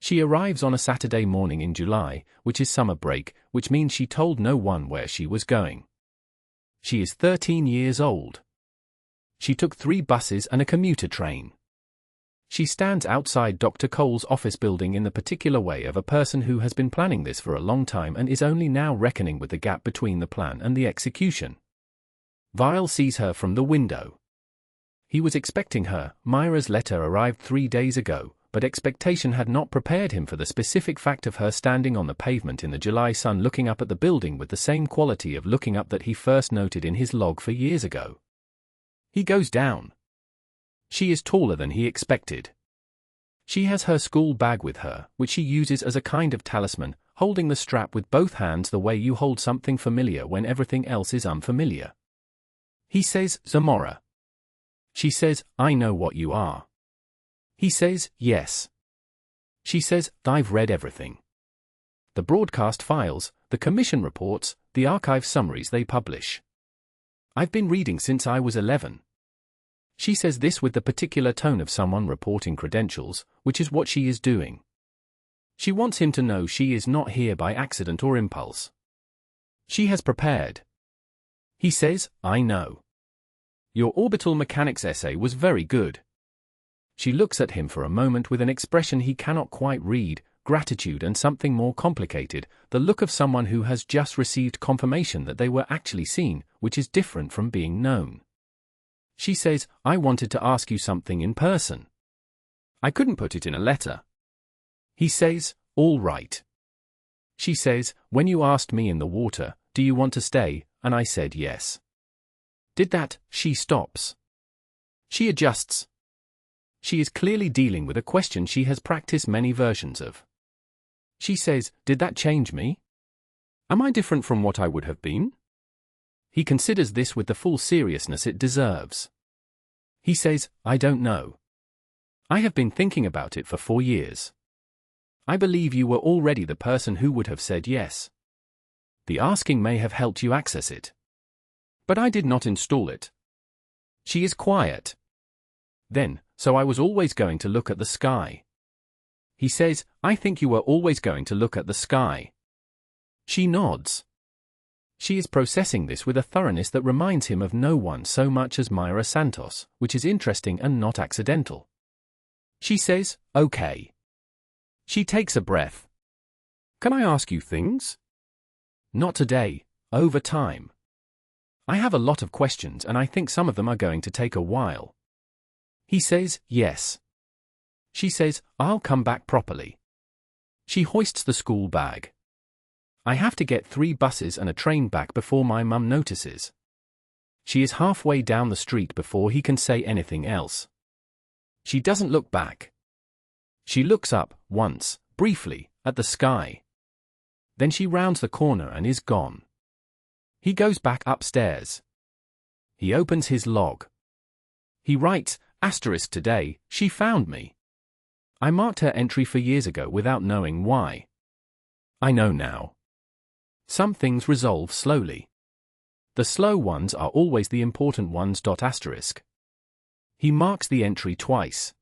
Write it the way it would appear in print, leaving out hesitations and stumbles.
She arrives on a Saturday morning in July, which is summer break, which means she told no one where she was going. She is 13 years old. She took 3 buses and a commuter train. She stands outside Dr. Cole's office building in the particular way of a person who has been planning this for a long time and is only now reckoning with the gap between the plan and the execution. Vael sees her from the window. He was expecting her. Myra's letter arrived 3 days ago, but expectation had not prepared him for the specific fact of her standing on the pavement in the July sun looking up at the building with the same quality of looking up that he first noted in his log 4 years ago. He goes down. She is taller than he expected. She has her school bag with her, which she uses as a kind of talisman, holding the strap with both hands the way you hold something familiar when everything else is unfamiliar. He says, "Amara." She says, "I know what you are." He says, "Yes." She says, "I've read everything. The broadcast files, the commission reports, the archive summaries they publish. I've been reading since I was 11. She says this with the particular tone of someone reporting credentials, which is what she is doing. She wants him to know she is not here by accident or impulse. She has prepared. He says, "I know. Your orbital mechanics essay was very good." She looks at him for a moment with an expression he cannot quite read, gratitude and something more complicated, the look of someone who has just received confirmation that they were actually seen, which is different from being known. She says, "I wanted to ask you something in person. I couldn't put it in a letter." He says, "All right." She says, "When you asked me in the water, do you want to stay, and I said yes. Did that?" She stops. She adjusts. She is clearly dealing with a question she has practiced many versions of. She says, "Did that change me? Am I different from what I would have been?" He considers this with the full seriousness it deserves. He says, "I don't know. I have been thinking about it for 4 years. I believe you were already the person who would have said yes. The asking may have helped you access it. But I did not install it." She is quiet. Then, "So I was always going to look at the sky." He says, "I think you were always going to look at the sky." She nods. She is processing this with a thoroughness that reminds him of no one so much as Myra Santos, which is interesting and not accidental. She says, "Okay." She takes a breath. "Can I ask you things?" "Not today, over time. I have a lot of questions and I think some of them are going to take a while." He says, "Yes." She says, "I'll come back properly." She hoists the school bag. "I have to get 3 buses and a train back before my mum notices." She is halfway down the street before he can say anything else. She doesn't look back. She looks up, once, briefly, at the sky. Then she rounds the corner and is gone. He goes back upstairs. He opens his log. He writes, "Today, she found me. I marked her entry 4 years ago without knowing why. I know now. Some things resolve slowly. The slow ones are always the important ones. He marks the entry twice.